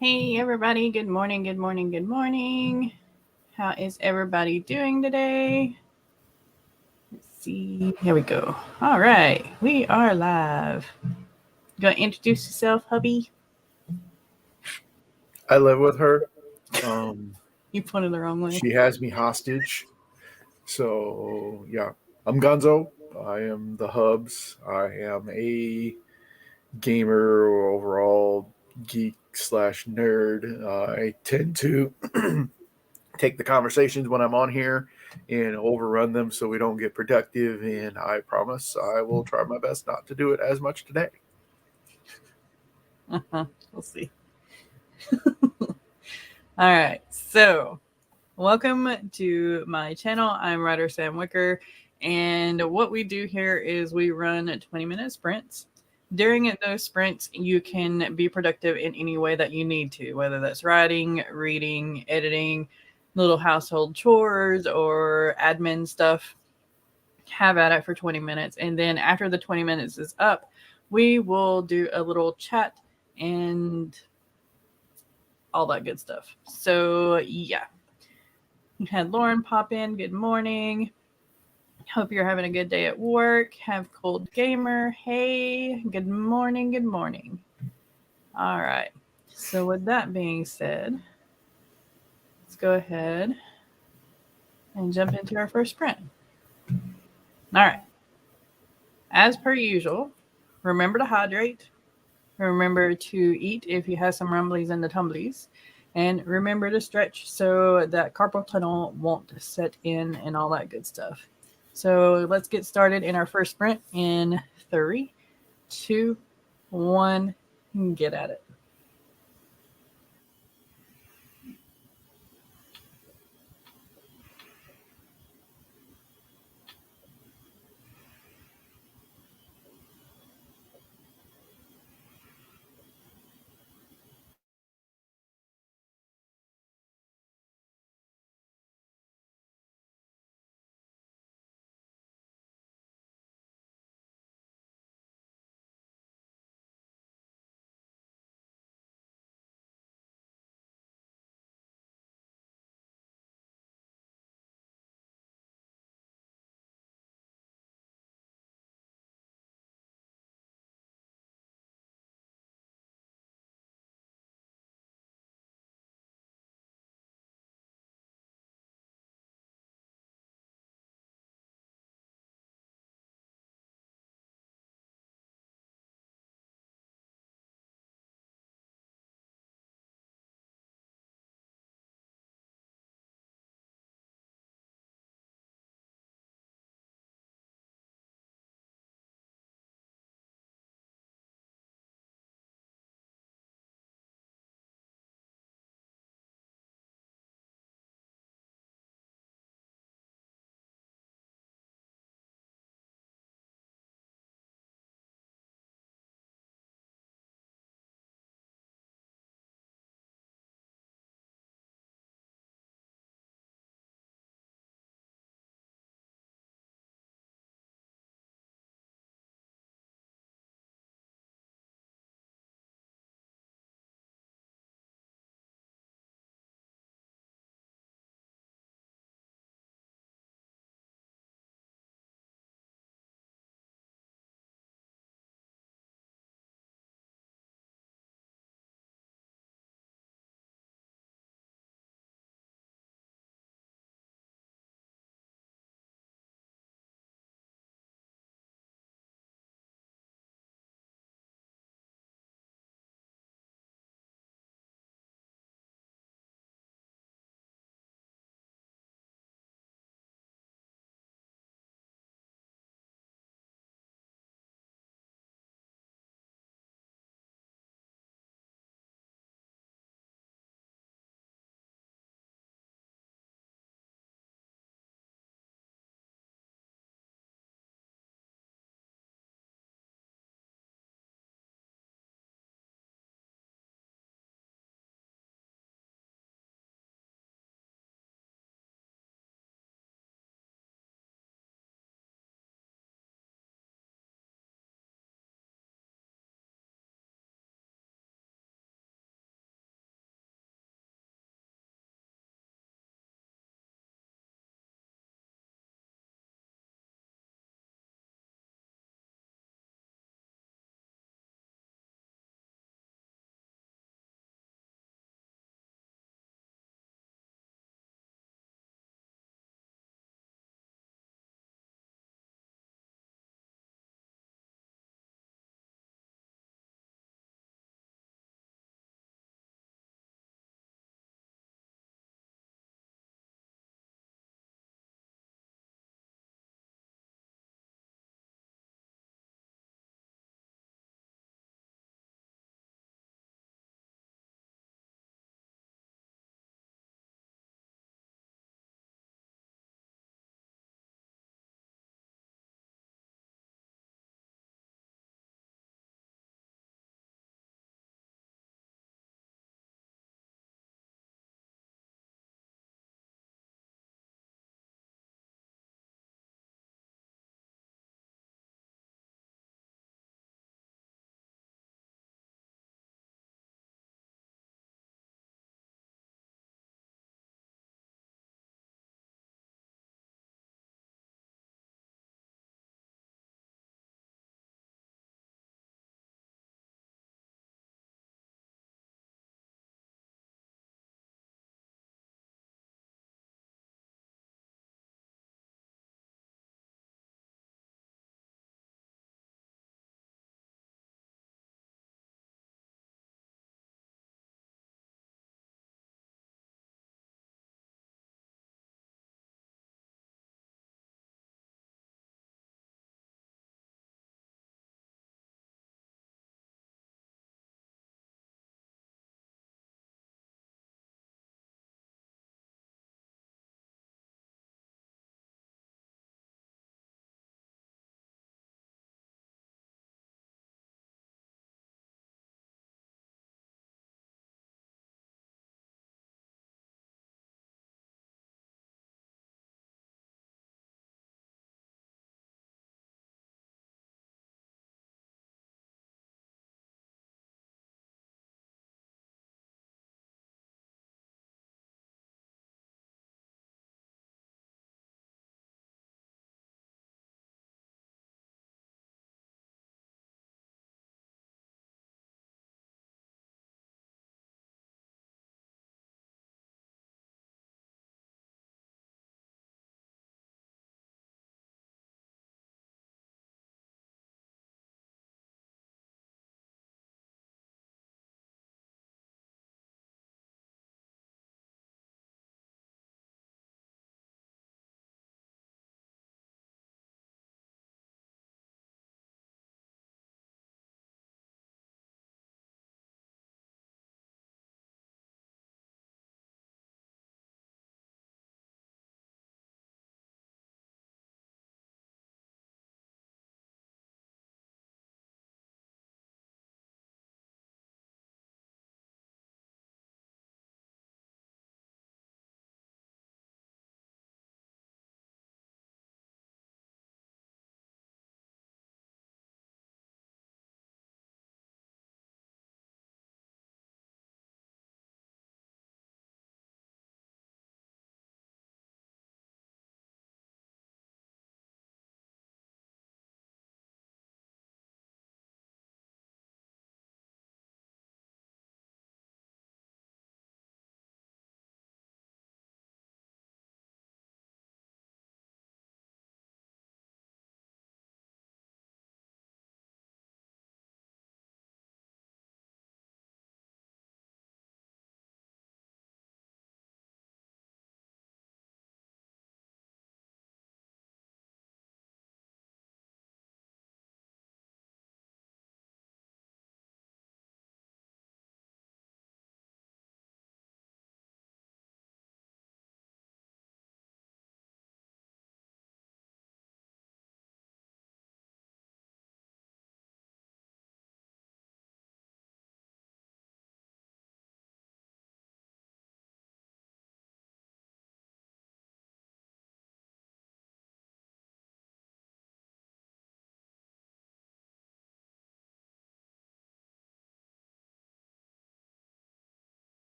Hey everybody, good morning, good morning, good morning. How is everybody doing today? Let's see. Here we go. All right, we are live. You gonna introduce yourself, hubby? I live with her. Um, You pointed the wrong way. she has me hostage. So yeah, I'm Gonzo. I am the Hubs. I am a gamer or overall geek slash nerd. I tend to take the conversations when I'm on here and overrun them so we don't get productive. And I promise I will try my best not to do it as much today. We'll see. All right, so welcome to my channel. I'm writer Sam Wicker, and what we do here is we run 20-minute sprints. During those sprints, you can be productive in any way that you need to, whether that's writing, reading, editing, little household chores, or admin stuff. Have at it for 20 minutes. And then after the 20 minutes is up, we will do a little chat and all that good stuff. So, yeah. We had Lauren pop in. Good morning. Hope you're having a good day at work. Have Cold Gamer. Hey, good morning. Good morning. All right. So, with that being said, let's go ahead and jump into our first sprint. All right. As per usual, remember to hydrate. Remember to eat if you have some rumblies and the tumblies. And remember to stretch so that carpal tunnel won't set in and all that good stuff. So let's get started in our first sprint in 3, 2, 1, get at it.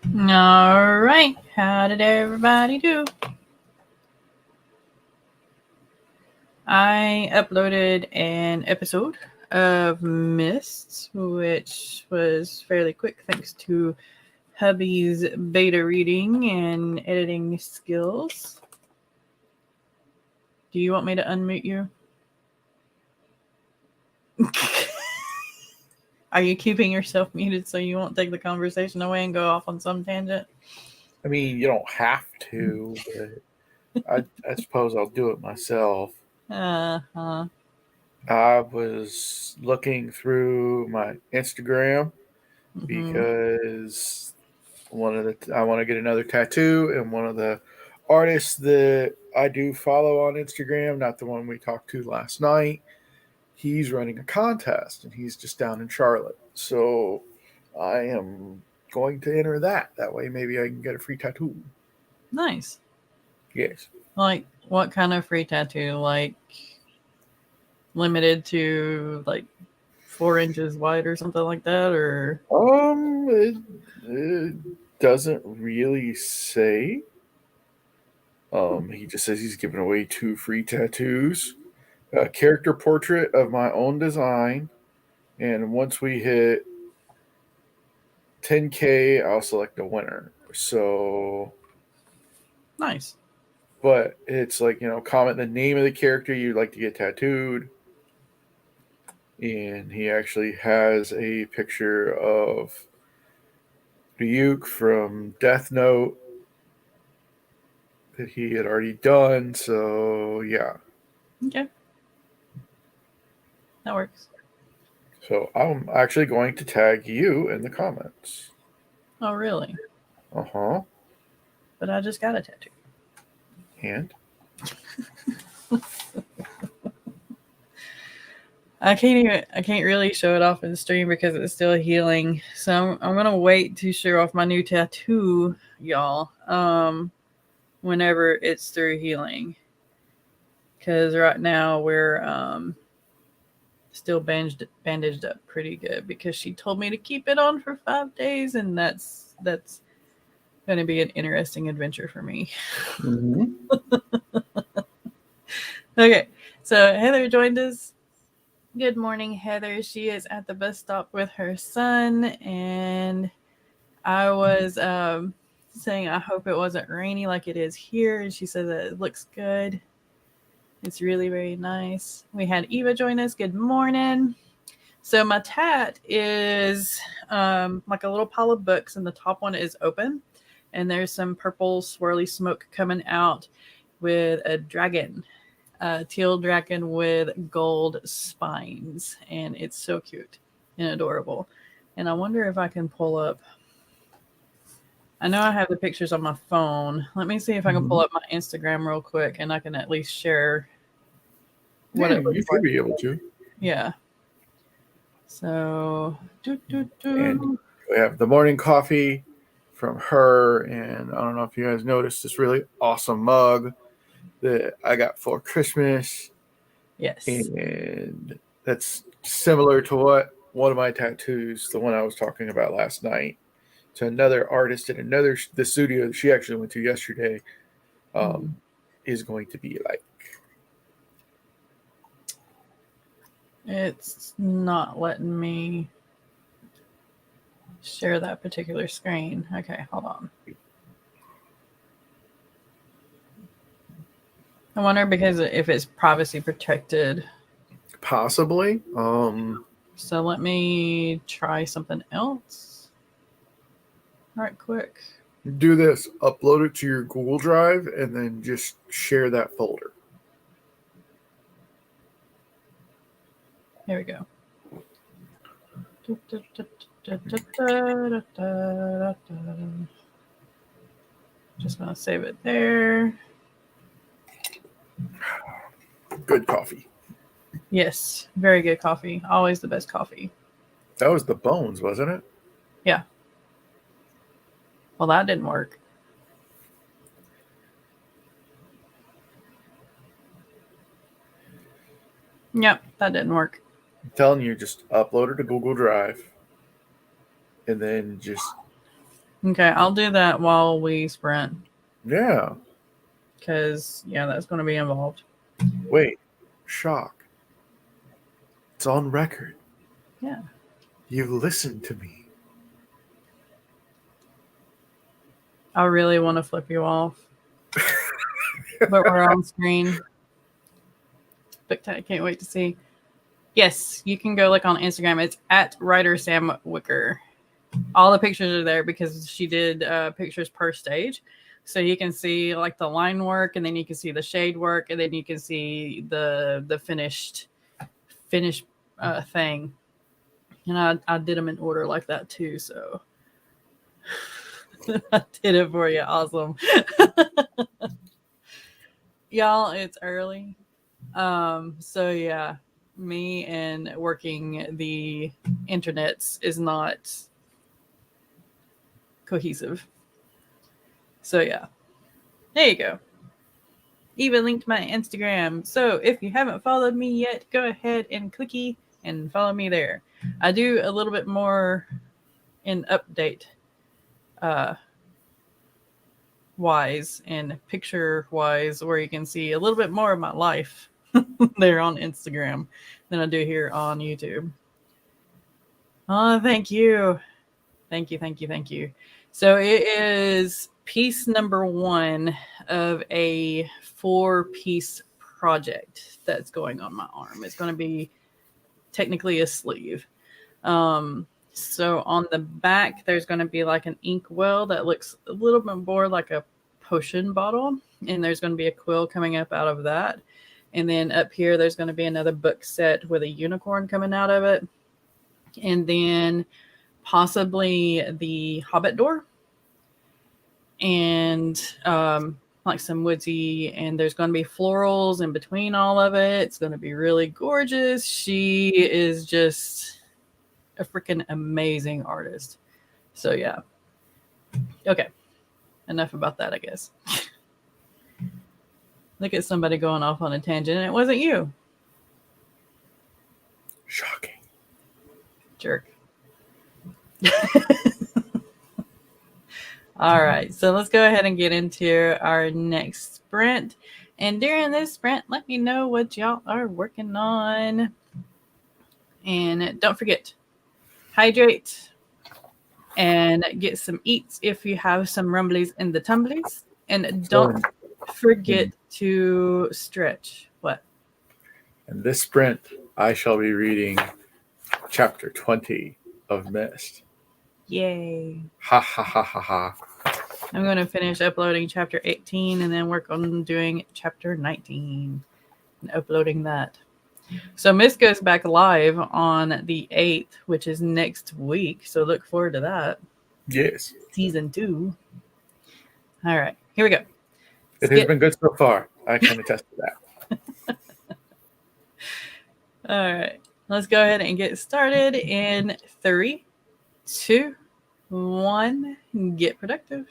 All right. How did everybody do? I uploaded an episode of Mist, which was fairly quick thanks to hubby's beta reading and editing skills. Do you want me to unmute you? Are you keeping yourself muted so you won't take the conversation away and go off on some tangent? I mean, you don't have to, but I suppose I'll do it myself. Uh-huh. I was looking through my Instagram because I want to get another tattoo, and one of the artists that I do follow on Instagram, not the one we talked to last night, he's running a contest, and he's just down in Charlotte. So I am going to enter that. That way, maybe I can get a free tattoo. Nice. Yes. Like, what kind of free tattoo? Like, limited to like 4 inches wide or something like that, or It doesn't really say. He just says he's giving away 2 free tattoos, a character portrait of my own design, and once we hit 10K, I'll select a winner. So, nice. but it's like, comment the name of the character you'd like to get tattooed. And he actually has a picture of Ryuk from Death Note that he had already done. So, yeah. Okay. That works. So, I'm actually going to tag you in the comments. Oh, really? Uh-huh. But I just got a tattoo. And? I can't really show it off in the stream because it's still healing. So I'm gonna wait to show off my new tattoo, y'all. Whenever it's through healing. Because right now we're still bandaged up pretty good because she told me to keep it on for 5 days, and that's going to be an interesting adventure for me. Mm-hmm. Okay, so Heather joined us. Good morning, Heather. She is at the bus stop with her son, and I was saying I hope it wasn't rainy like it is here, and she said that it looks good. It's really very nice. We had Eva join us. Good morning. So my tat is like a little pile of books, and the top one is open, and there's some purple swirly smoke coming out with a dragon, a teal dragon with gold spines, and it's so cute and adorable. And I wonder if I can pull up. I know I have the pictures on my phone. Let me see if I can pull up my Instagram real quick, and I can at least share what it looks you like. could be able to. Yeah. So, And we have the morning coffee from her, and I don't know if you guys noticed this really awesome mug that I got for Christmas. yes. And that's similar to what one of my tattoos, the one I was talking about last night, to another artist in the studio that she actually went to yesterday, is going to be like. It's not letting me share that particular screen. Okay, hold on. I wonder because if it's privacy protected. Possibly. So let me try something else. Right quick. Do this. Upload it to your Google Drive and then just share that folder. Here we go. Just gonna save it there. Good coffee. Yes, very good coffee. Always the best coffee. That was the Bones, wasn't it? Yeah. Well, that didn't work. Yep, that didn't work. I'm telling you, just upload it to Google Drive and then just Okay, I'll do that while we sprint. Yeah. Because, yeah, that's going to be involved. Wait. Shock. It's on record. Yeah. You listened to me. I really want to flip you off. But we're on screen. But I can't wait to see. Yes, you can go look on Instagram. It's at Writer Sam Wicker. All the pictures are there because she did pictures per stage. So you can see like the line work, and then you can see the shade work, and then you can see the finished thing. And I did them in order like that too. So I did it for you. Awesome. Y'all, it's early. So yeah, me and working the internets is not cohesive. So yeah, there you go. Even linked my Instagram. So if you haven't followed me yet, go ahead and clicky and follow me there. I do a little bit more in update uh, wise and picture wise, where you can see a little bit more of my life there on Instagram than I do here on YouTube. Oh, thank you. Thank you, thank you, thank you. So it is piece number 1 of a 4-piece project that's going on my arm. It's going to be technically a sleeve. So on the back, there's going to be like an ink well that looks a little bit more like a potion bottle. And there's going to be a quill coming up out of that. And then up here, there's going to be another book set with a unicorn coming out of it. And then possibly the Hobbit door. And like some woodsy, and there's going to be florals in between all of it. It's going to be really gorgeous. She is just a freaking amazing artist. So yeah. Okay. Enough about that, I guess. Look at somebody going off on a tangent, and it wasn't you. Shocking. Jerk. All right. So let's go ahead and get into our next sprint. And during this sprint, let me know what y'all are working on. And don't forget, hydrate and get some eats if you have some rumblies in the tumblies. And don't forget to stretch. What? In this sprint, I shall be reading chapter 20 of Mist. Yay. Ha ha ha ha ha. I'm going to finish uploading chapter 18 and then work on doing chapter 19 and uploading that. So Mist goes back live on the 8th, which is next week. So look forward to that. Yes. Season 2. All right, here we go. It has been good so far. I can attest to that. All right, let's go ahead and get started in 3, 2, 1. Get productive.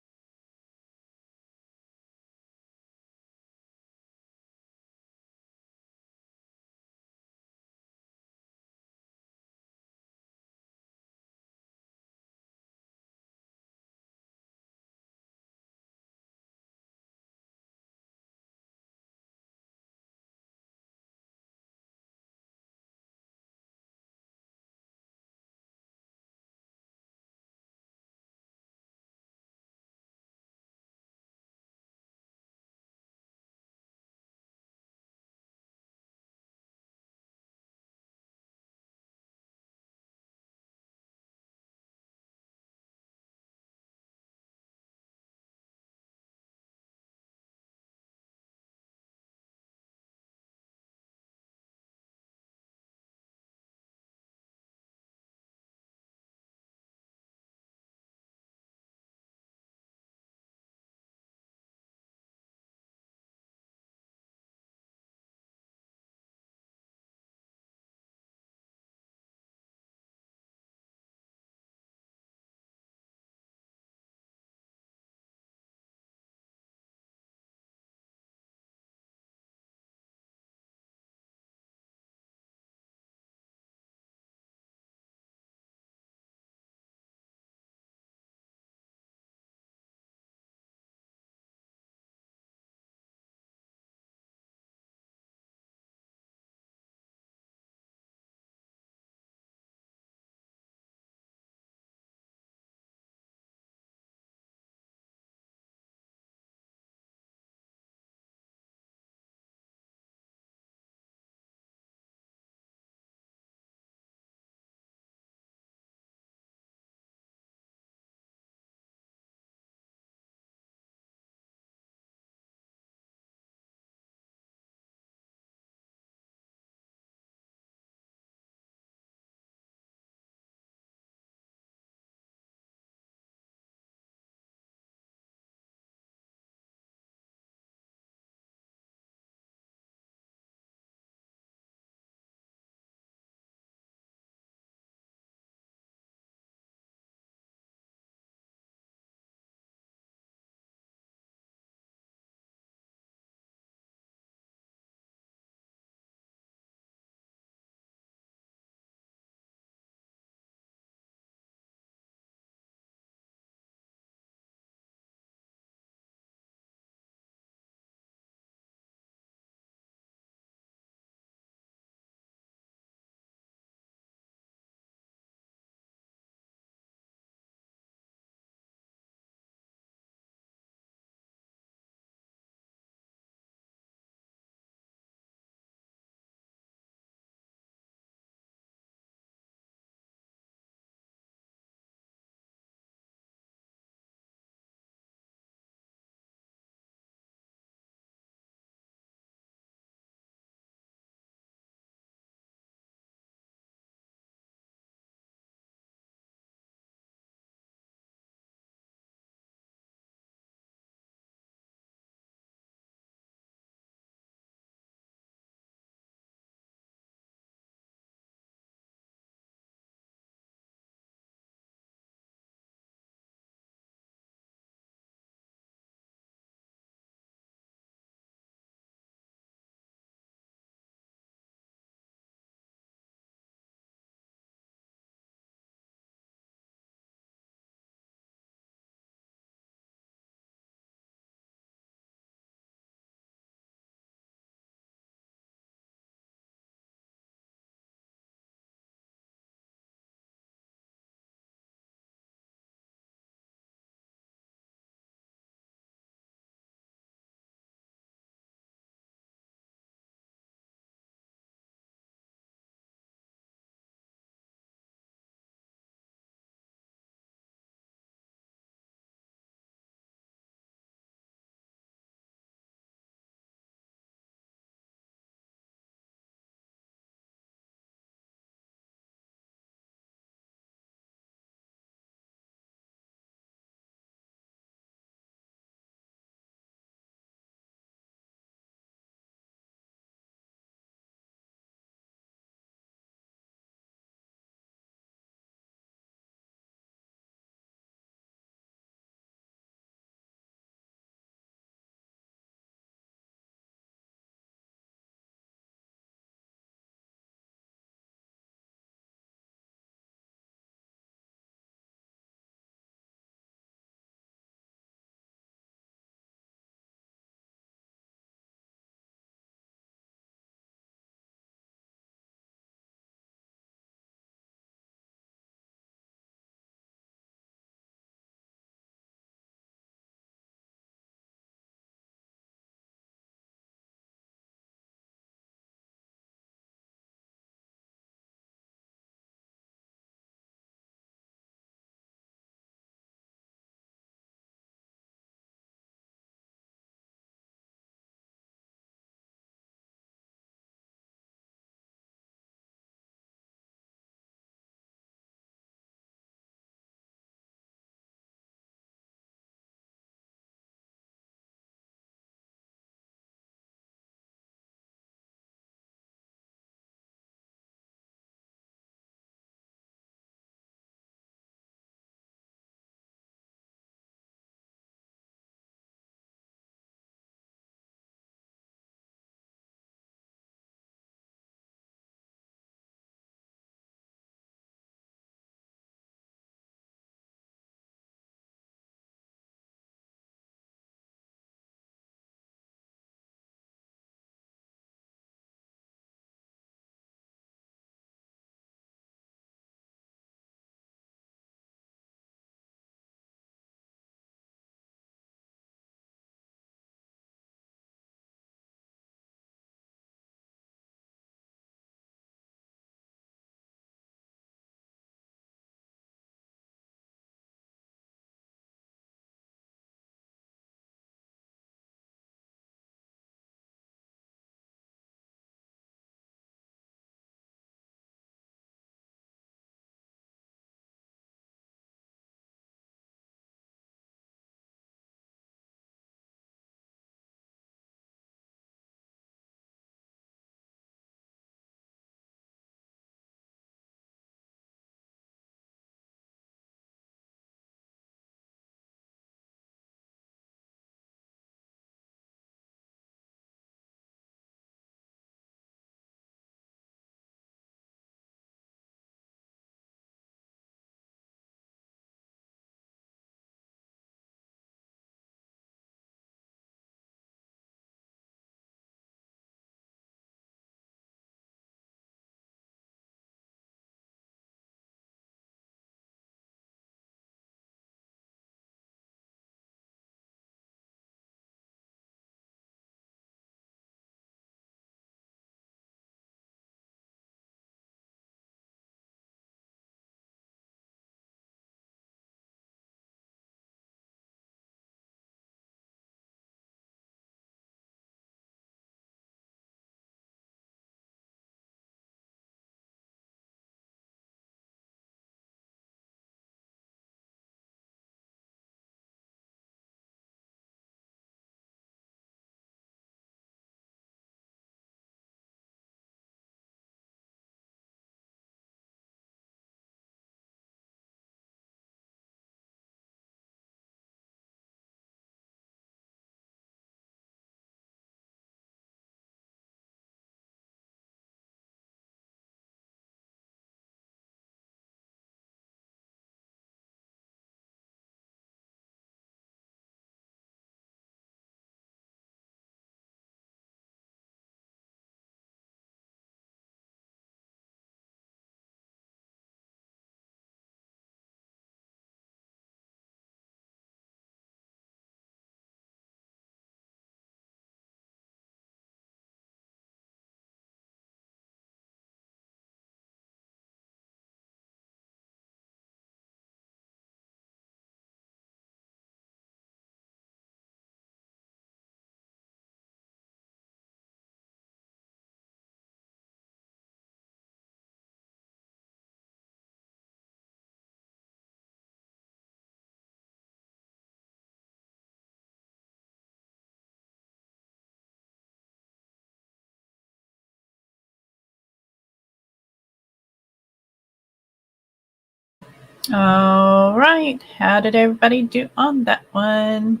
All right. How did everybody do on that one?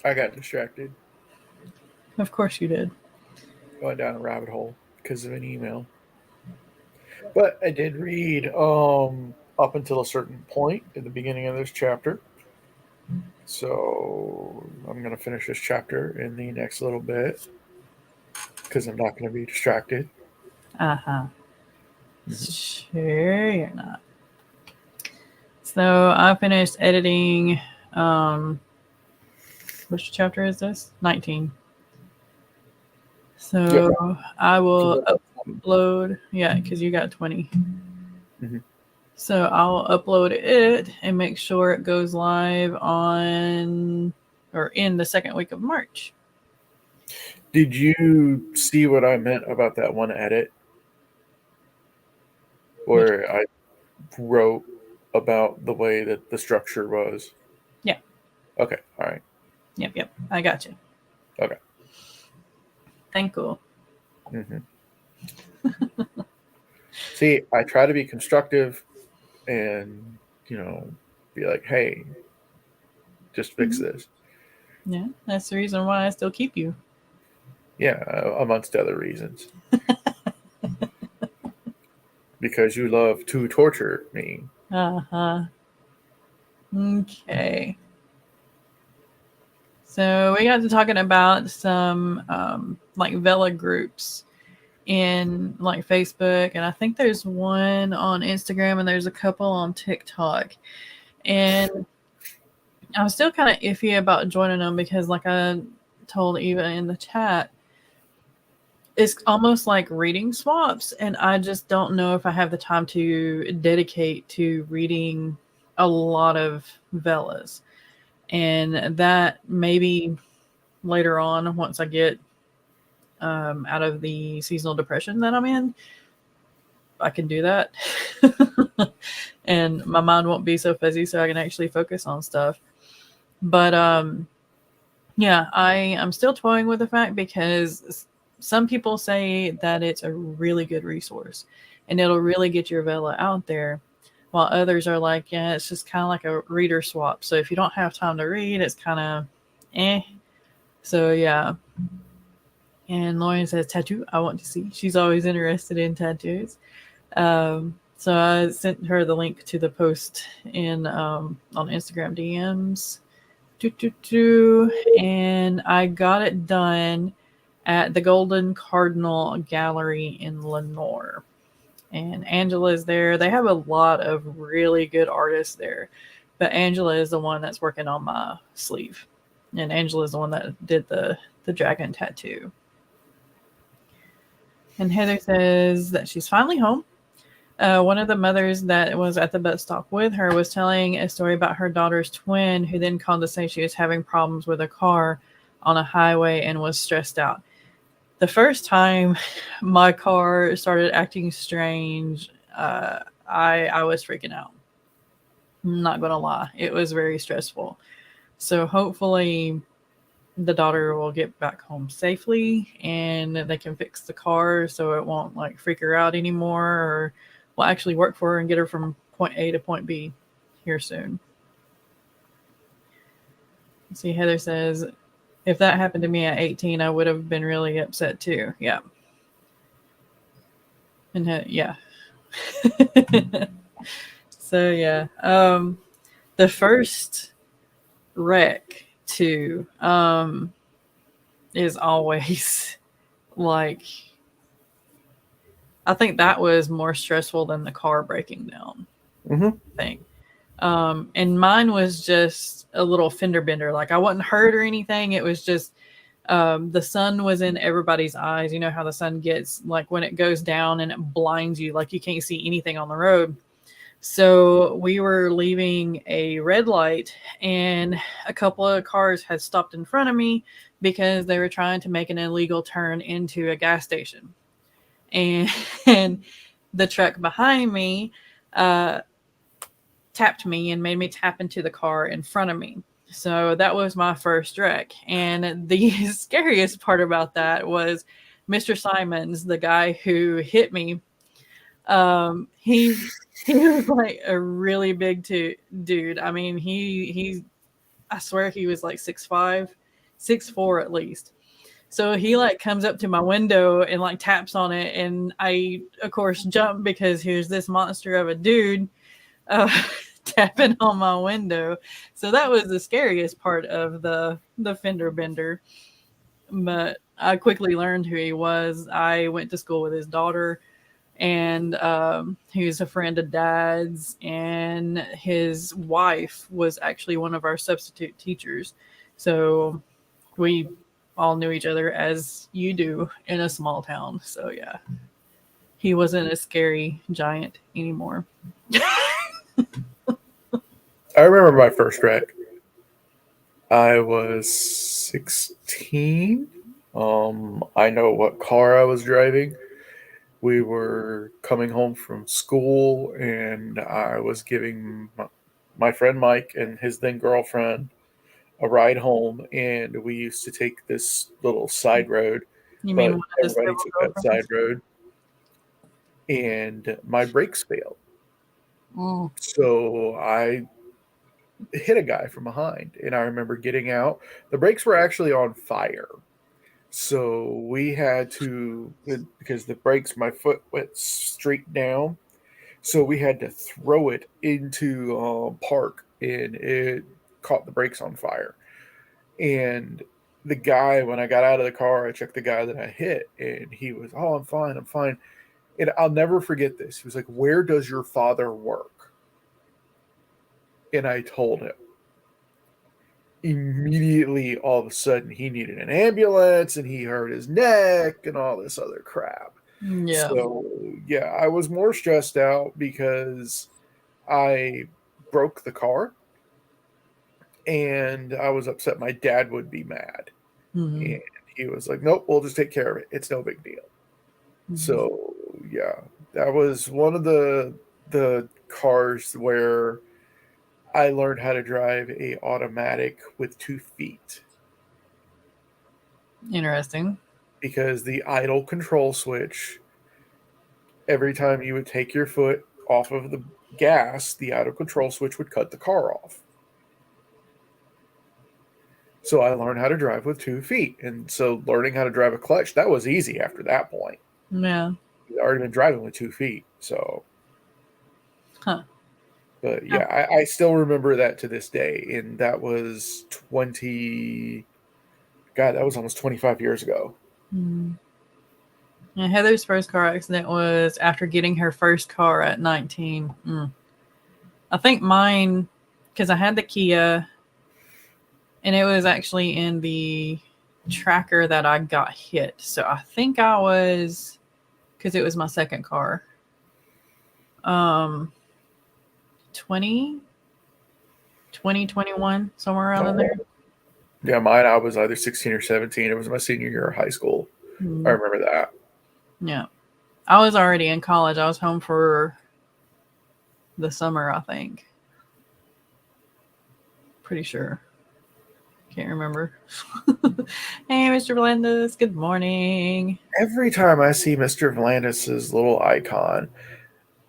I got distracted Of course you did. going down a rabbit hole because of an email. But I did read up until a certain point at the beginning of this chapter. So I'm going to finish this chapter in the next little bit because I'm not going to be distracted. Uh-huh. Mhm. Sure you're not. So I finished editing which chapter is this? 19. Yep. So I will So upload, yeah, because you got 20. Mhm. So I'll upload it and make sure it goes live on or in the second week of March. Did you see what I meant about that one edit Which, where I wrote about the way that the structure was? yeah, Okay. All right. yep. I got you. Okay. Thank you. Hmm. See, I try to be constructive and, be like, hey, just fix this. Yeah, that's the reason why I still keep you. Yeah, amongst other reasons. Because you love to torture me. Uh-huh. Okay. So we got to talking about some like Vela groups in like Facebook, and I think there's one on Instagram and there's a couple on TikTok. And I'm still kind of iffy about joining them because, like I told Eva in the chat, it's almost like reading swaps, and I just don't know if I have the time to dedicate to reading a lot of Velas. And that maybe later on, once I get out of the seasonal depression that I'm in, I can do that. And my mind won't be so fuzzy so I can actually focus on stuff. But yeah, I am still toying with the fact because some people say that it's a really good resource and it'll really get your Vela out there, while others are like, yeah, it's just kind of like a reader swap. So if you don't have time to read, it's kind of eh. So yeah. And Lauren says, tattoo, I want to see. She's always interested in tattoos. So I sent her the link to the post in on Instagram DMs. And I got it done at the Golden Cardinal Gallery in Lenore. And Angela is there. They have a lot of really good artists there. But Angela is the one that's working on my sleeve. And Angela is the one that did the dragon tattoo. And Heather says that she's finally home. One of the mothers that was at the bus stop with her was telling a story about her daughter's twin, who then called to say she was having problems with a car on a highway and was stressed out. The first time my car started acting strange, I was freaking out. I'm not gonna lie, it was very stressful. So hopefully the daughter will get back home safely and they can fix the car so it won't like freak her out anymore, or will actually work for her and get her from point A to point B here soon. See, Heather says, if that happened to me at 18, I would have been really upset too. Yeah. And yeah. So yeah. The first wreck too is always like, I think that was more stressful than the car breaking down Mm-hmm. thing. And mine was just a little fender bender. Like I wasn't hurt or anything. It was just the sun was in everybody's eyes. You know how the sun gets like when it goes down and it blinds you, like you can't see anything on the road. So we were leaving a red light, and a couple of cars had stopped in front of me because they were trying to make an illegal turn into a gas station. And, and the truck behind me uh, tapped me and made me tap into the car in front of me. So that was my first wreck. And the scariest part about that was Mr. Simons, the guy who hit me, He was like a really big dude. I mean, he I swear he was like 6'5", 6'4" at least. So he like comes up to my window and like taps on it, and I of course jump because here's this monster of a dude uh, tapping on my window. So that was the scariest part of the fender bender. But I quickly learned who he was. I went to school with his daughter, and he was a friend of dad's, and his wife was actually one of our substitute teachers. So we all knew each other as you do in a small town. So yeah, he wasn't a scary giant anymore. I remember my first wreck. I was 16. I know what car I was driving. We were coming home from school, and I was giving my friend Mike and his then girlfriend a ride home, and we used to take this little side road, You mean one but of his everybody several took that side girlfriends? road, and my brakes failed. Mm. So I hit a guy from behind, and I remember getting out. The brakes were actually on fire. So we had to, because the brakes, my foot went straight down. So we had to throw it into park, and it caught the brakes on fire. And the guy, when I got out of the car, I checked the guy that I hit, and he was, "Oh, I'm fine, I'm fine." And I'll never forget this. He was like, "Where does your father work?" And I told him. Immediately, all of a sudden, he needed an ambulance, and he hurt his neck and all this other crap. Yeah. So, yeah, I was more stressed out because I broke the car, and I was upset my dad would be mad. Mm-hmm. And he was like, "Nope, we'll just take care of it. It's no big deal." Mm-hmm. So, yeah, that was one of the cars where I learned how to drive a automatic with 2 feet, Interesting. because the idle control switch, every time you would take your foot off of the gas, the idle control switch would cut the car off. So I learned how to drive with 2 feet. And so learning how to drive a clutch, that was easy after that point. Yeah. I'd already been driving with 2 feet. So, Huh. but Yeah. yeah, I still remember that to this day. And that was 20, God, that was almost 25 years ago. Mm. Yeah, Heather's first car accident was after getting her first car at 19. I think mine, because I had the Kia, and it was actually in the tracker that I got hit. So I think I was, because it was my second car, um, 20, 21, somewhere around in there. Yeah, mine, I was either 16 or 17. It was my senior year of high school. I Mm. remember that. Yeah. I was already in college. I was home for the summer, I think. Pretty sure. Can't remember. Hey, Mr. Blandis. Good morning. Every time I see Mr. Vlandis's little icon,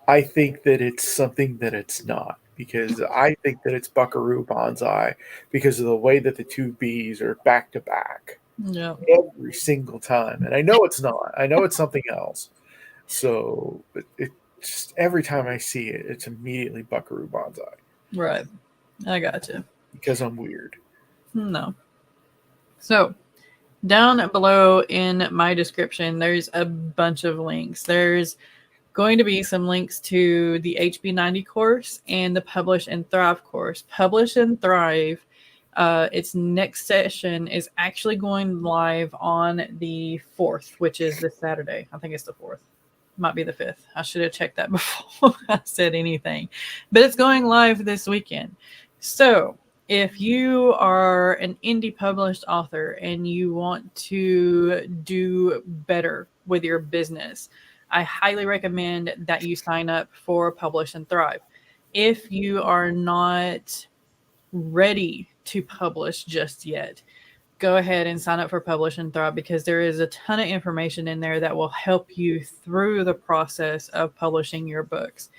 I think that it's something that it's not, because I think that it's Buckaroo Banzai because of the way that the two B's are back to back Yep. every single time. And I know it's not. I know it's something else. So it just every time I see it, it's immediately Buckaroo Banzai Right. I gotcha. because I'm weird. No. So, down below in my description, there's a bunch of links. There's going to be some links to the HB90 course and the Publish and Thrive course. Publish and Thrive, its next session is actually going live on the 4th, which is this Saturday. I think it's the 4th. Might be the 5th. I should have checked that before I said anything. But it's going live this weekend. So, if you are an indie published author and you want to do better with your business, I highly recommend that you sign up for Publish and Thrive. If you are not ready to publish just yet, go ahead and sign up for Publish and Thrive because there is a ton of information in there that will help you through the process of publishing your books.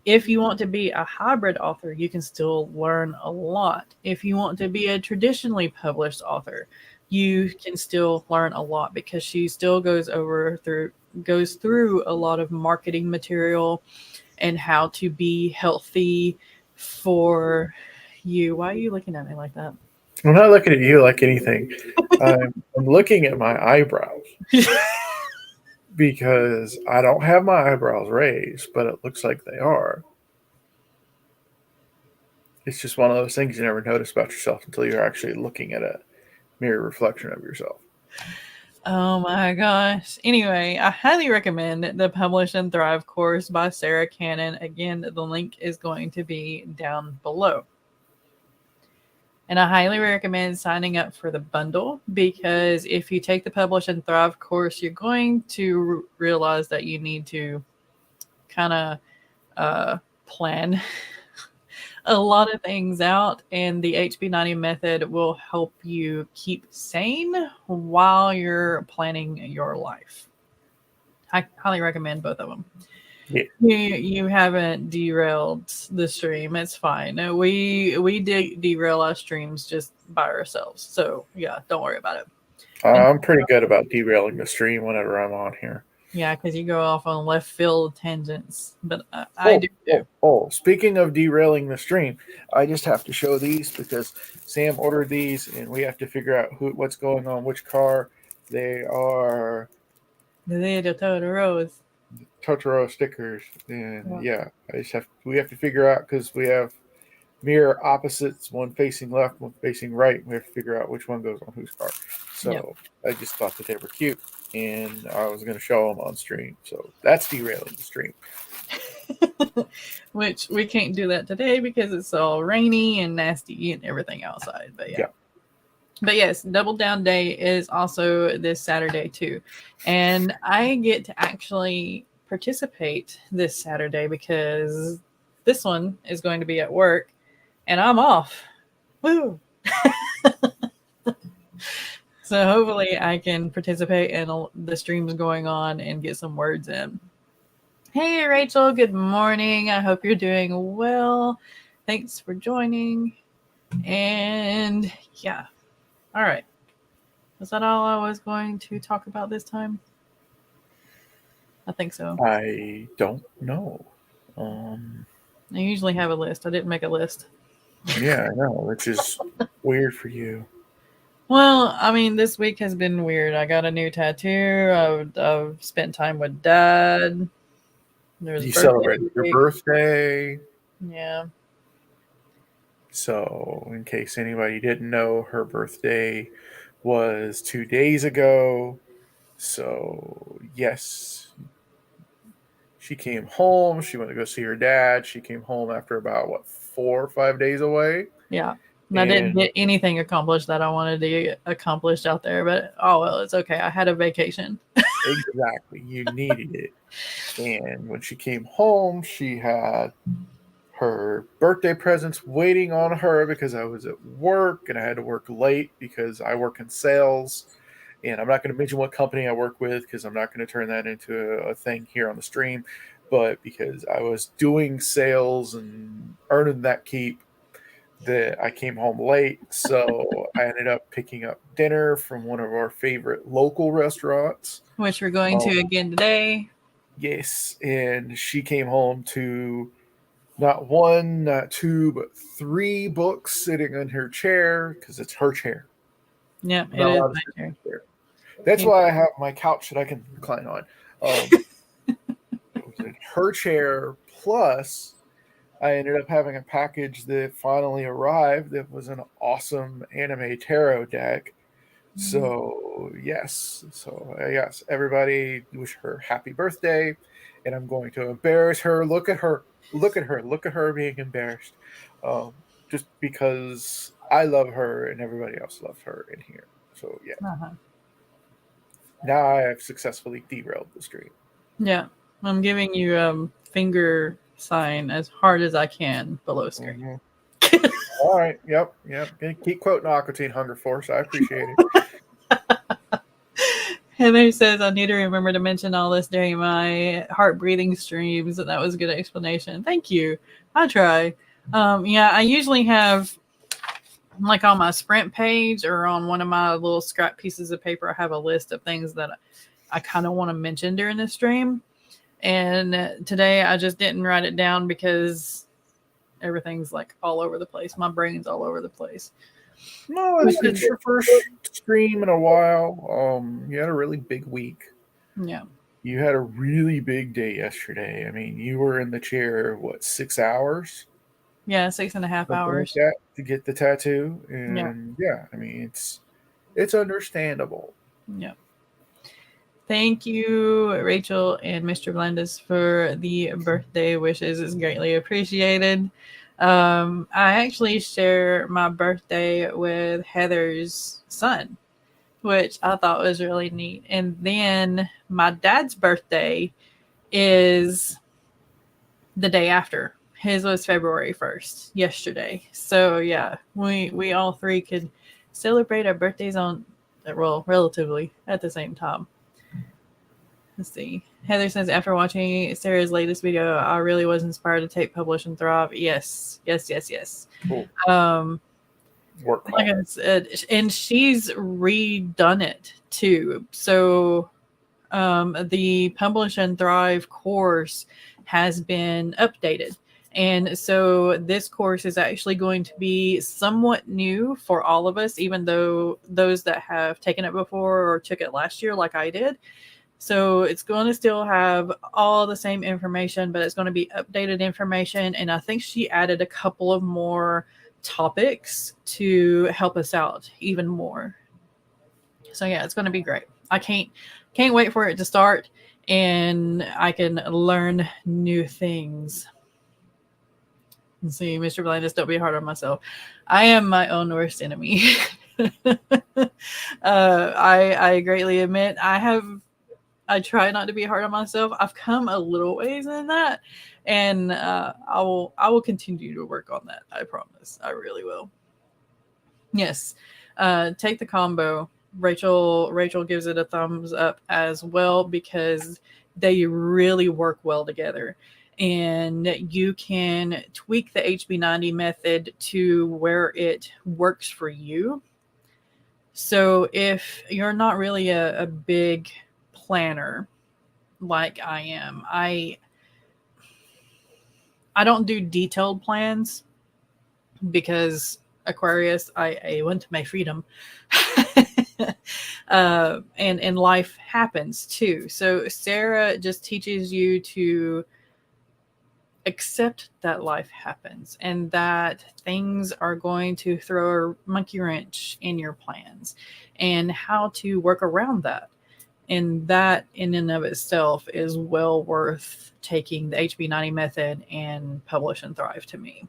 If you want to be a hybrid author, you can still learn a lot. If you want to be a traditionally published author, you can still learn a lot because she still goes through a lot of marketing material and how to be healthy for you. Why are you looking at me like that? I'm not looking at you like anything. I'm looking at my eyebrows because I don't have my eyebrows raised, but it looks like they are. It's just one of those things you never notice about yourself until you're actually looking at a mirror reflection of yourself. Oh my gosh. Anyway, I highly recommend the Publish and Thrive course by Sarah Cannon. Again, the link is going to be down below. And I highly recommend signing up for the bundle because if you take the Publish and Thrive course, you're going to realize that you need to kind of plan a lot of things out, and the HB90 method will help you keep sane while you're planning your life. I highly recommend both of them. Yeah. You haven't derailed the stream. It's fine. No, we did derail our streams just by ourselves. So yeah, don't worry about it. I'm pretty good about derailing the stream whenever I'm on here. Yeah, because you go off on left field tangents, but I do too. Speaking of derailing the stream, I just have to show these because Sam ordered these, and we have to figure out what's going on, which car. They are The little Totoro's. Totoro stickers, and we have to figure out because we have mirror opposites, one facing left, one facing right. We have to figure out which one goes on whose car. So I just thought that they were cute, and I was going to show them on stream. So that's derailing the stream. Which we can't do that today because it's all rainy and nasty and everything outside. But yeah. But yes, Double Down Day is also this Saturday too. And I get to actually participate this Saturday because this one is going to be at work and I'm off. Woo! So hopefully I can participate in the streams going on and get some words in. Hey, Rachel, good morning. I hope you're doing well. Thanks for joining. And yeah. All right. Was that all I was going to talk about this time? I think so. I don't know. I usually have a list. I didn't make a list. Yeah, I know, which is weird for you. Well, I mean, this week has been weird. I got a new tattoo. I've spent time with Dad. You celebrated your birthday. Yeah. So, in case anybody didn't know, her birthday was 2 days ago. So, yes, she came home. She went to go see her dad. She came home after about, 4 or 5 days away? Yeah. And I didn't get anything accomplished that I wanted to get accomplished out there, but it's okay. I had a vacation. Exactly. You needed it. And when she came home, she had her birthday presents waiting on her because I was at work and I had to work late because I work in sales. And I'm not going to mention what company I work with because I'm not going to turn that into a thing here on the stream. But because I was doing sales and earning that keep, that I came home late. So I ended up picking up dinner from one of our favorite local restaurants. Which we're going to again today. Yes. And she came home to not one, not two, but 3 books sitting on her chair because it's her chair. Yeah, it is my chair. That's why I have my couch that I can recline on. Her chair, plus I ended up having a package that finally arrived that was an awesome anime tarot deck. So, yes. So, yes, everybody wish her happy birthday. And I'm going to embarrass her. Look at her. Look at her. Look at her being embarrassed. Just because I love her and everybody else loves her in here. So, yeah. Now I have successfully derailed the stream. Yeah. I'm giving you finger sign as hard as I can below screen. All right. Yep. Keep quoting Aqua Teen Hunger Force. I appreciate it. Heather says, I need to remember to mention all this during my heart breathing streams. And that was a good explanation. Thank you. I try. Yeah, I usually have, like on my sprint page or on one of my little scrap pieces of paper, I have a list of things that I kind of want to mention during the stream. And today I just didn't write it down because everything's like all over the place. My brain's all over the place. No, Which it's is, your first stream in a while. You had a really big week. yeah. You had a really big day yesterday. I mean, you were in the chair, what, 6 hours? Yeah, 6.5 Something like hours. that to get the tattoo. Yeah. And yeah, I mean, it's understandable. Yeah. Thank you, Rachel and Mr. Blandis, for the birthday wishes. It's greatly appreciated. I actually share my birthday with Heather's son, which I thought was really neat. And then my dad's birthday is the day after. His was February 1st, yesterday. So yeah, we all three could celebrate our birthdays on, well, relatively at the same time. Let's see. Heather says, after watching Sarah's latest video, I really was inspired to take, publish, and thrive. Yes. Cool. Um, Work like call. I said, and she's redone it too. So the Publish and Thrive course has been updated. And so this course is actually going to be somewhat new for all of us, even though those that have taken it before or took it last year, like I did. So it's going to still have all the same information, but it's going to be updated information. And I think she added a couple of more topics to help us out even more. So yeah, it's going to be great. I can't wait for it to start and I can learn new things. Let's see, Mr. Blindness, don't be hard on myself. I am my own worst enemy. I greatly admit I try not to be hard on myself. I've come a little ways in that, and I will continue to work on that. I promise. I really will. Yes, take the combo. Rachel gives it a thumbs up as well because they really work well together. And you can tweak the HB90 method to where it works for you. So if you're not really a big planner like I am, I don't do detailed plans because Aquarius, I want my freedom. And life happens too. So Sarah just teaches you to accept that life happens and that things are going to throw a monkey wrench in your plans and how to work around that. And that in and of itself is well worth taking the HB90 method and Publish and Thrive to me.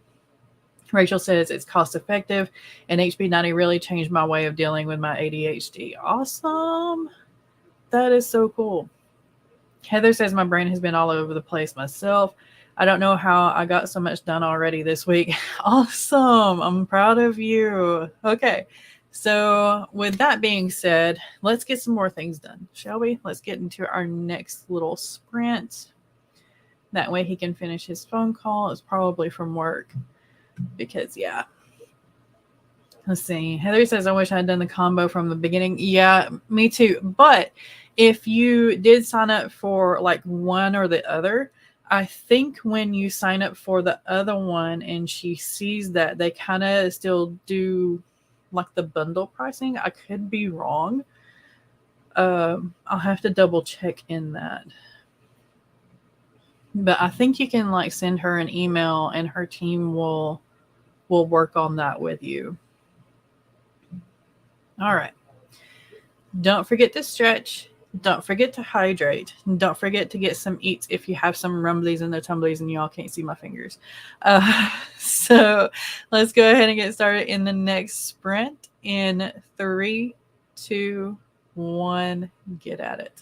Rachel says it's cost effective, and HB90 really changed my way of dealing with my ADHD. Awesome. That is so cool. Heather says my brain has been all over the place myself. I don't know how I got so much done already this week. Awesome. I'm proud of you. Okay. So, with that being said, let's get some more things done, shall we? Let's get into our next little sprint. That way he can finish his phone call. It's probably from work because, yeah. Let's see. Heather says, I wish I had done the combo from the beginning. Yeah, me too. But if you did sign up for like one or the other, I think when you sign up for the other one and she sees that, they kind of still do like the bundle pricing. I could be wrong. I'll have to double check in that. But I think you can like send her an email and her team will work on that with you. All right. Don't forget to stretch. Don't forget to hydrate. Don't forget to get some eats if you have some rumblies and the tumblies and y'all can't see my fingers. So let's go ahead and get started in the next sprint in 3, 2, 1. Get at it.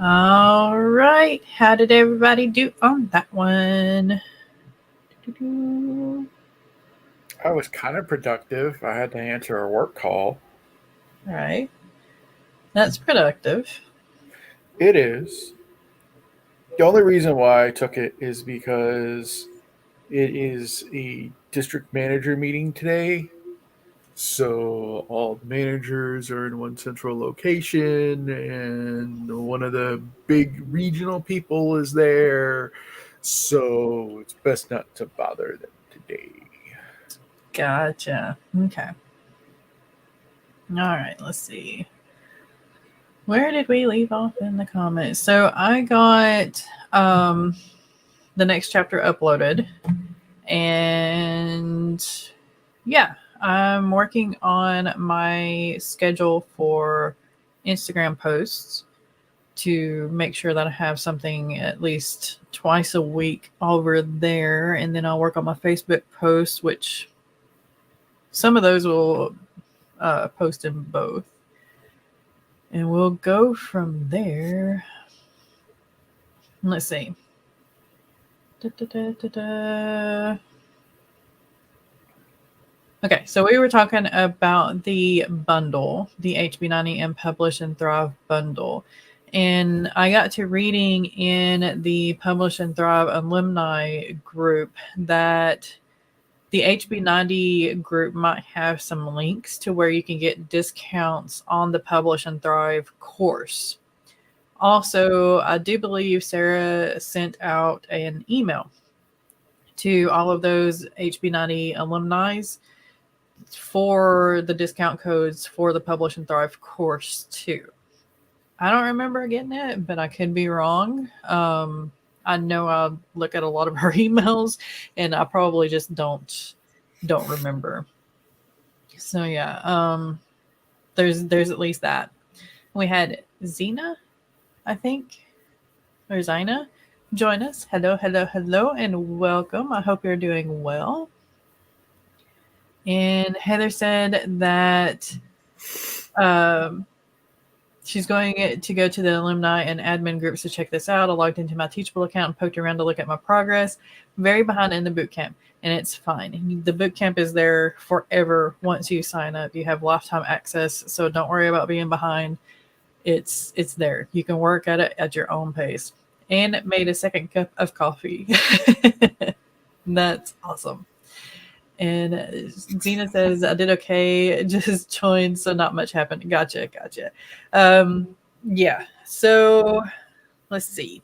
All right. How did everybody do on that one? I was kind of productive. I had to answer a work call. All right. That's productive. It is. The only reason why I took it is because it is a district manager meeting today. So all the managers are in one central location, and one of the big regional people is there. So it's best not to bother them today. Gotcha. Okay. All right. Let's see. Where did we leave off in the comments? So I got the next chapter uploaded, and yeah, I'm working on my schedule for Instagram posts to make sure that I have something at least twice a week over there, and then I'll work on my Facebook posts, which some of those will post in both, and we'll go from there. Let's see. Da, da, da, da. Okay, so we were talking about the bundle, the HB90M Publish and Thrive bundle. And I got to reading in the Publish and Thrive alumni group that the HB90 group might have some links to where you can get discounts on the Publish and Thrive course. Also, I do believe Sarah sent out an email to all of those HB90 alumni for the discount codes for the Publish and Thrive course too. I don't remember getting it, but I could be wrong. I know I look at a lot of her emails, and I probably just don't remember. So yeah, there's at least that. We had Zena, I think, or Zina, join us. Hello, hello, hello, and welcome. I hope you're doing well. And Heather said that she's going to go to the alumni and admin groups to check this out. I logged into my Teachable account and poked around to look at my progress. Very behind in the boot camp, and it's fine. The boot camp is there forever once you sign up. You have lifetime access, so don't worry about being behind. It's there. You can work at it at your own pace. And made a second cup of coffee. That's awesome. And Zena says, I did okay, just joined, so not much happened. Gotcha. Yeah, so let's see.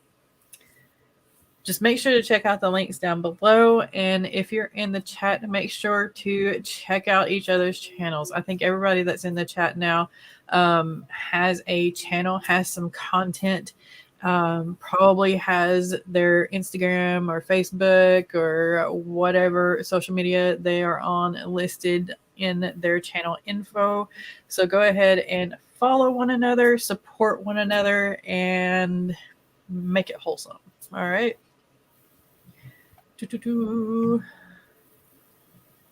Just make sure to check out the links down below. And if you're in the chat, make sure to check out each other's channels. I think everybody that's in the chat now has a channel, has some content, probably has their Instagram or Facebook or whatever social media they are on listed in their channel info. So go ahead and follow one another, support one another, and make it wholesome. All right.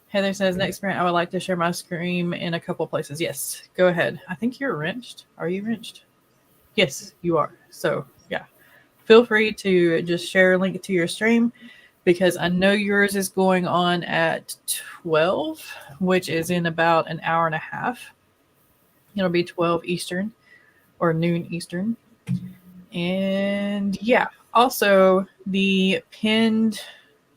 Heather says, next sprint, I would like to share my screen in a couple places. Yes, go ahead. I think you're wrenched. Are you wrenched? Yes, you are. So, yeah. Feel free to just share a link to your stream because I know yours is going on at 12, which is in about an hour and a half. It'll be 12 Eastern or noon Eastern. And yeah, also the pinned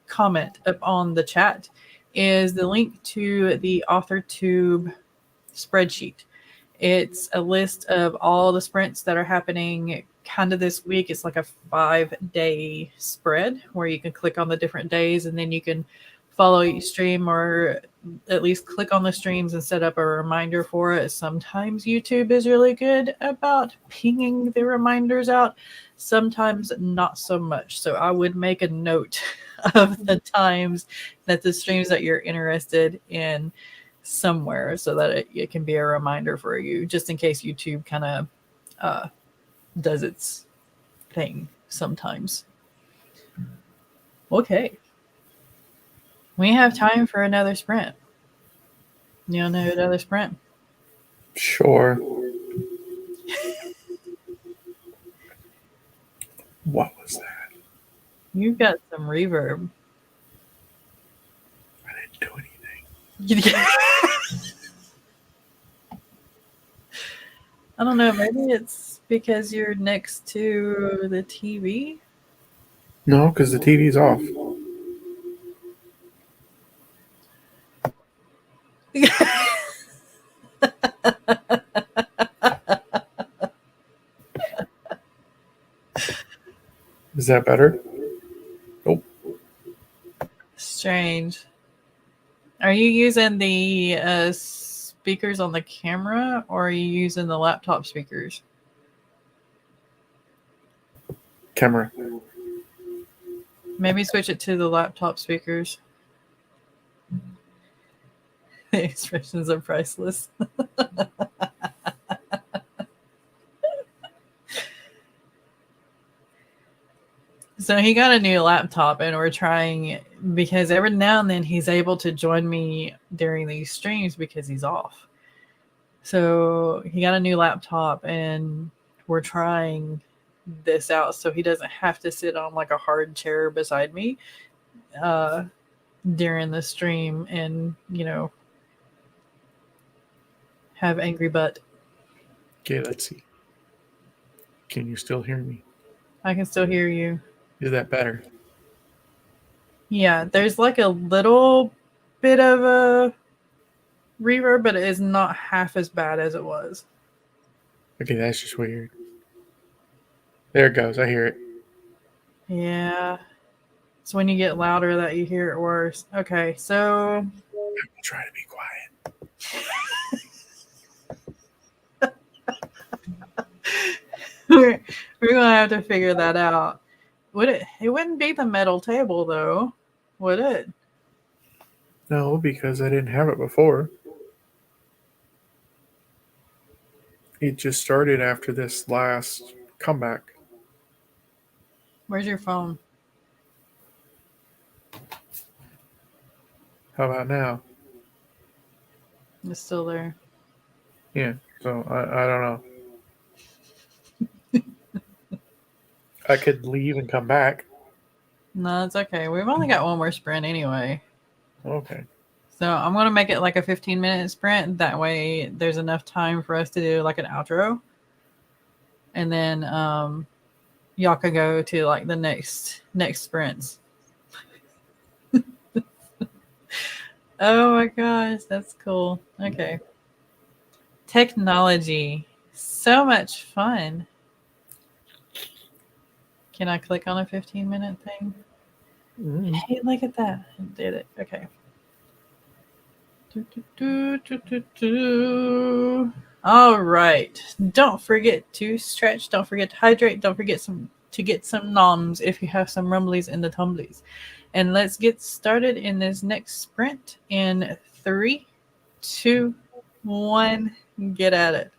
comment up on the chat is the link to the AuthorTube spreadsheet. It's a list of all the sprints that are happening kind of this week. It's like a 5-day spread where you can click on the different days and then you can follow each stream or at least click on the streams and set up a reminder for it. Sometimes YouTube is really good about pinging the reminders out. Sometimes not so much. So I would make a note of the times that the streams that you're interested in somewhere so that it can be a reminder for you just in case YouTube kind of does its thing sometimes. Okay. We have time for another sprint. You want to know another sprint? Sure. You got some reverb. I didn't do anything. I don't know. Maybe it's because you're next to the TV. No, because the TV's off. Is that better? Nope. Strange. Are you using the speakers on the camera or are you using the laptop speakers? Camera. Maybe switch it to the laptop speakers. The expressions are priceless. So he got a new laptop and we're trying because every now and then he's able to join me during these streams because he's off. So he got a new laptop and we're trying this out so he doesn't have to sit on like a hard chair beside me uh, during the stream and, have angry butt. Okay, let's see. Can you still hear me? I can still hear you. Is that better? Yeah, there's like a little bit of a reverb, but it is not half as bad as it was. Okay, that's just weird. There it goes. I hear it. Yeah. It's when you get louder that you hear it worse. Okay, so I'll try to be quiet. we're gonna have to figure that out. Would it? It wouldn't be the metal table though, would it? No, because I didn't have it before. It just started after this last comeback. Where's your phone? How about now? It's still there. Yeah, so I don't know. I could leave and come back. No, it's okay. We've only got one more sprint anyway. Okay. So I'm gonna make it like a 15-minute sprint. That way there's enough time for us to do like an outro. And then y'all can go to like the next sprints. Oh my gosh, that's cool. Okay. Technology. So much fun. Can I click on a 15-minute thing? Mm. Hey, look at that. I did it. Okay. All right. Don't forget to stretch. Don't forget to hydrate. Don't forget to get some noms if you have some rumblies in the tumblies. And let's get started in this next sprint in 3, 2, 1. Get at it.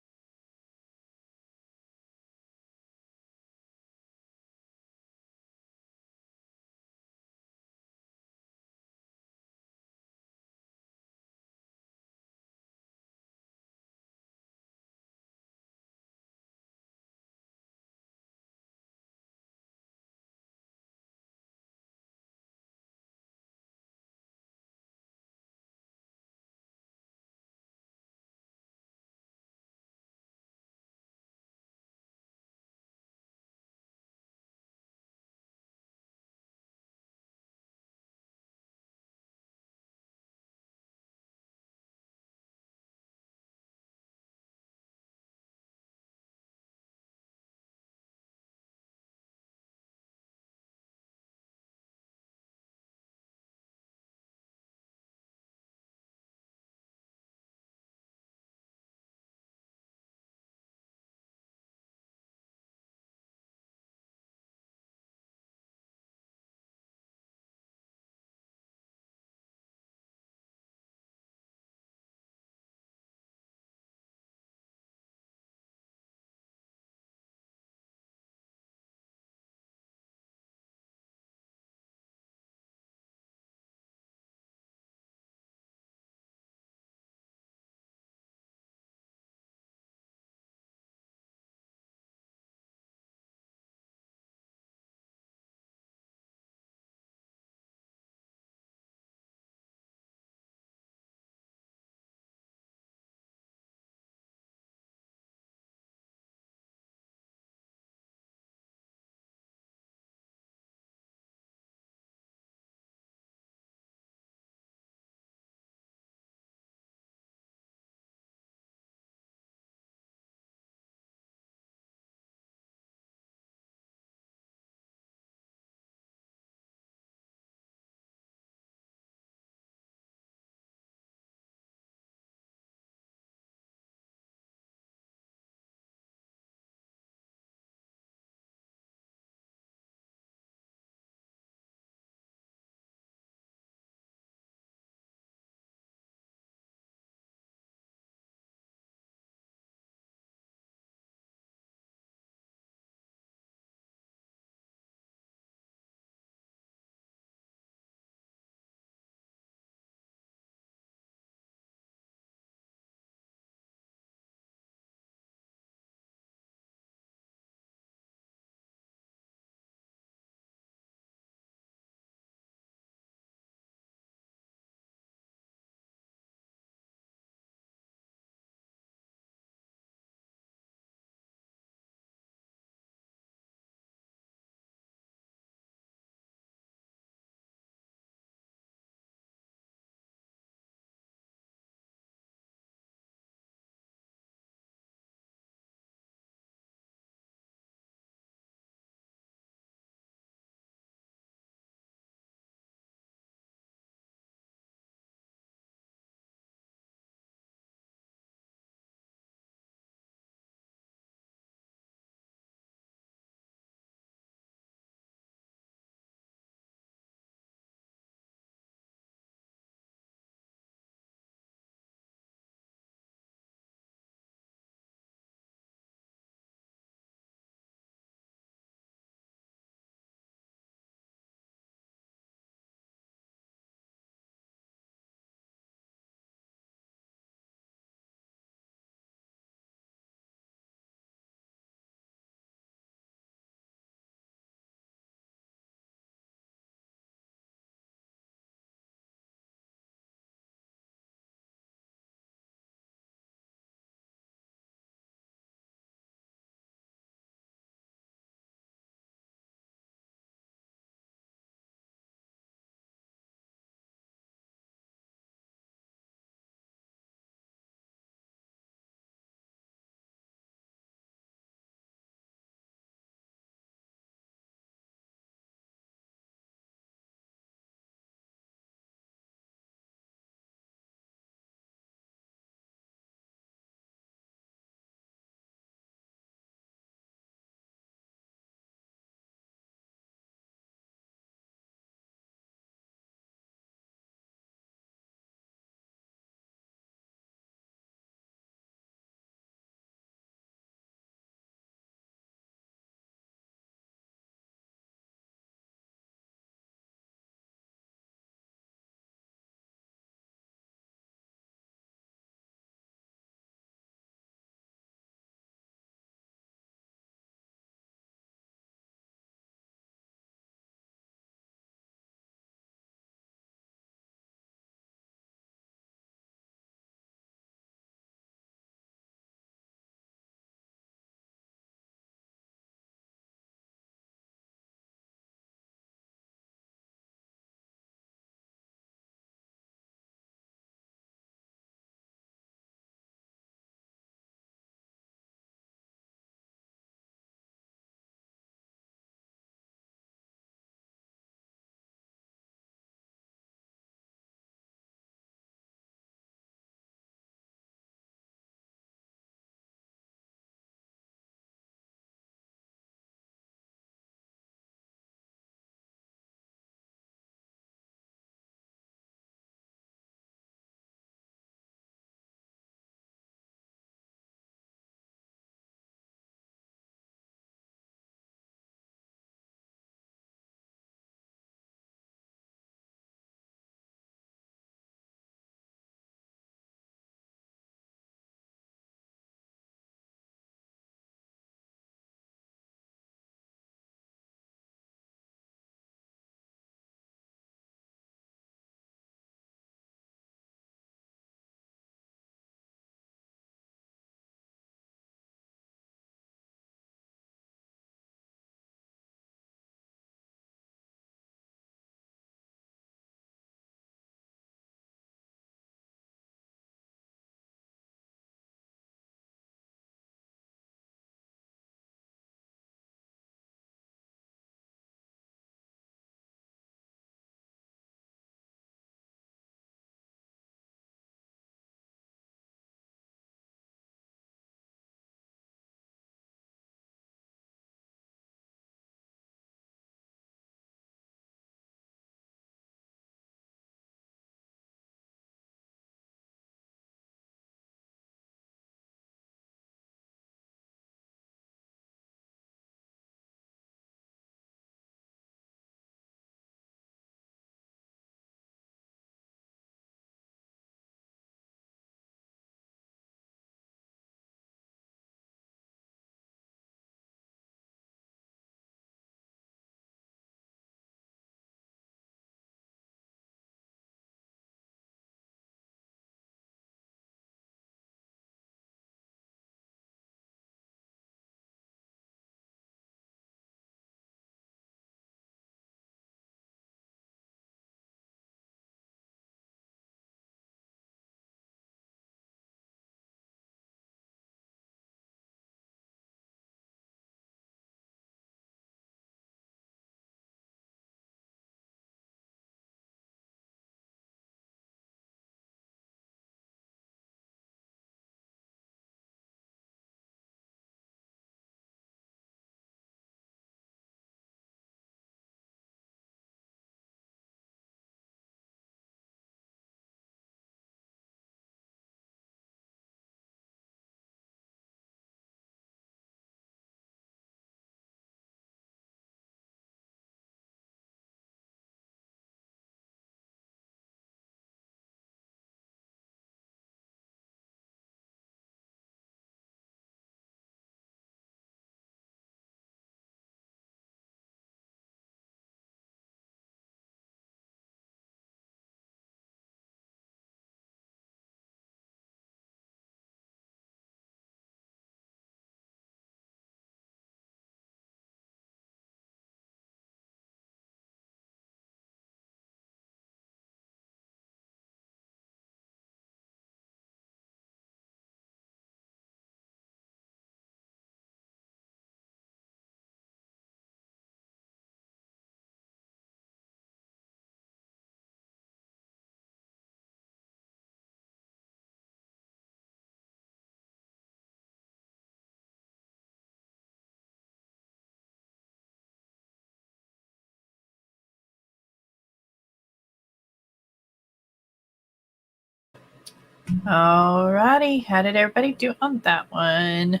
Alrighty, how did everybody do on that one?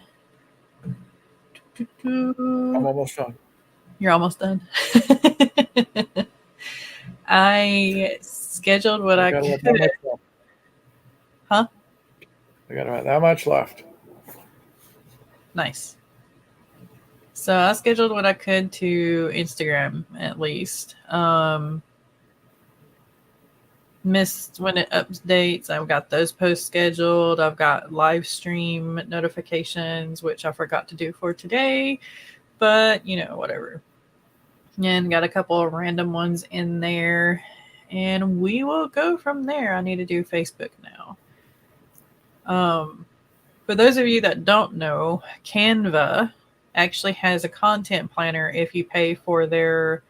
I'm almost done. You're almost done. I scheduled what I got could. about that much left. Huh? I got about that much left. Nice. So I scheduled what I could to Instagram at least. Missed when it updates. I've got those posts scheduled. I've got live stream notifications, which I forgot to do for today, but whatever. And got a couple of random ones in there, and we will go from there. I need to do Facebook now. For those of you that don't know, Canva actually has a content planner if you pay for their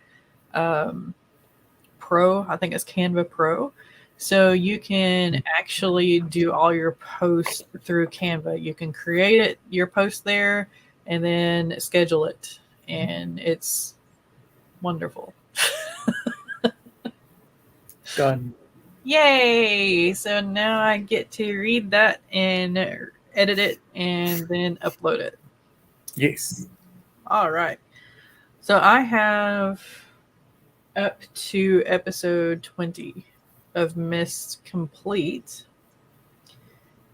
Pro. I think it's Canva Pro. So you can actually do all your posts through Canva. You can create your post there and then schedule it. And it's wonderful. Done. Yay! So now I get to read that and edit it and then upload it. Yes. All right. So I have up to episode 20 of Mist complete.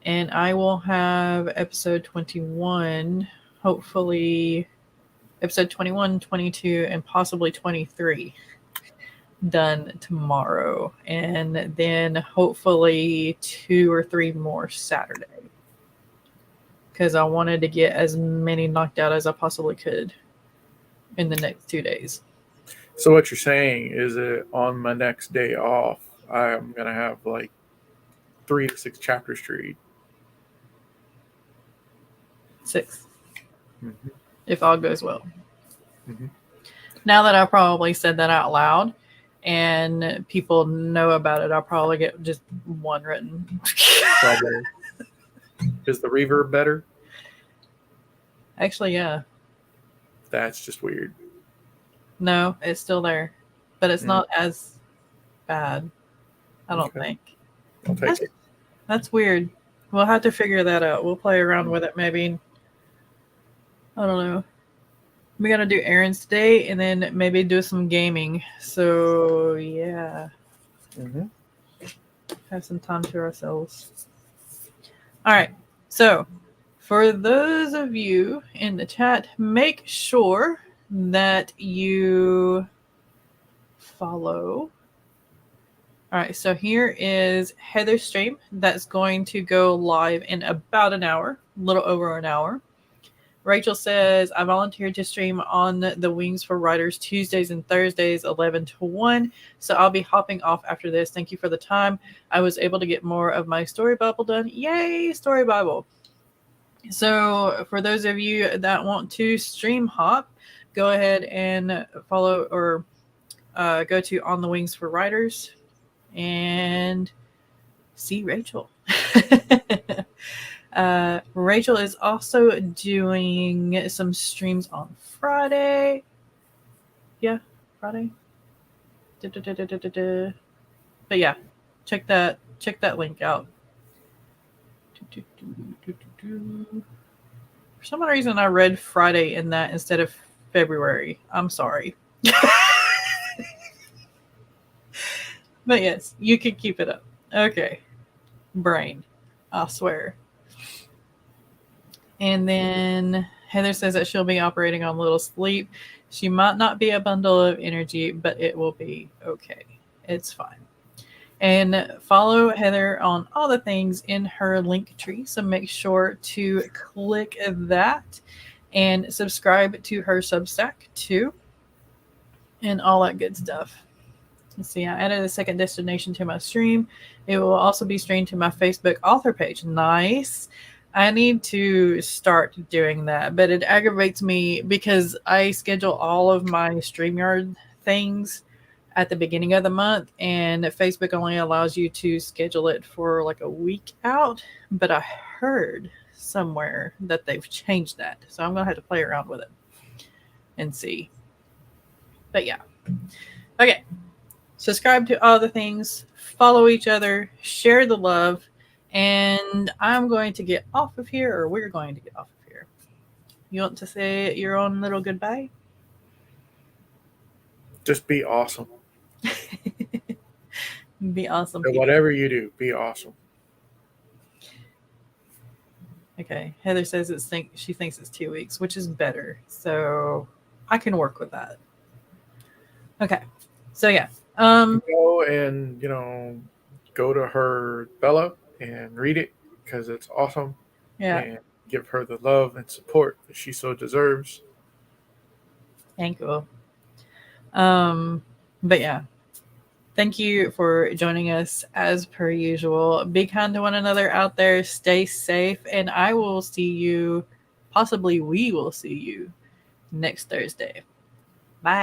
And I will have episode 21, hopefully episode 21, 22, and possibly 23 done tomorrow. And then hopefully 2 or 3 more Saturday. Because I wanted to get as many knocked out as I possibly could in the next 2 days. So what you're saying is that on my next day off, I'm going to have like 3 to 6 chapters to read. 6. Mm-hmm. If all goes well. Mm-hmm. Now that I probably said that out loud and people know about it, I'll probably get just 1 written. Probably. Is the reverb better? Actually, yeah. That's just weird. No, it's still there. But it's not as bad. I don't think. I'll take it. That's weird. We'll have to figure that out. We'll play around with it maybe. I don't know. We gotta do errands today and then maybe do some gaming. So yeah. Mm-hmm. Have some time to ourselves. Alright. So for those of you in the chat, make sure that you follow. All right, so here is Heather's stream that's going to go live in about an hour, a little over an hour. Rachel says, I volunteered to stream on the Wings for Writers Tuesdays and Thursdays, 11 to 1. So I'll be hopping off after this. Thank you for the time. I was able to get more of my story Bible done. Yay, story Bible. So for those of you that want to stream hop, go ahead and follow or go to On the Wings for Writers and see Rachel. Rachel is also doing some streams on Friday. Yeah, Friday. But yeah, check that link out. For some reason, I read Friday in that instead of February. I'm sorry. But yes, you can keep it up. Okay. Brain. I swear. And then Heather says that she'll be operating on little sleep. She might not be a bundle of energy, but it will be okay. It's fine. And follow Heather on all the things in her link tree. So make sure to click that and subscribe to her Substack too. And all that good stuff. Let's see, I added a second destination to my stream. It will also be streamed to my Facebook author page. Nice. I need to start doing that, but it aggravates me because I schedule all of my StreamYard things at the beginning of the month, and Facebook only allows you to schedule it for like a week out. But I heard somewhere that they've changed that, so I'm going to have to play around with it and see. But yeah. Okay. Subscribe to all the things, follow each other, share the love, And I'm going to get off of here, or we're going to get off of here. You want to say your own little goodbye? Just be awesome. Be awesome So people. whatever you do, be awesome. Okay. Heather says she thinks it's 2 weeks, which is better. So I can work with that. Okay. So yeah. Go and go to her Bella and read it because it's awesome. Yeah. And give her the love and support that she so deserves. Thank you. But yeah. Thank you for joining us as per usual. Be kind to one another out there. Stay safe. And I will see you, possibly we will see you next Thursday. Bye.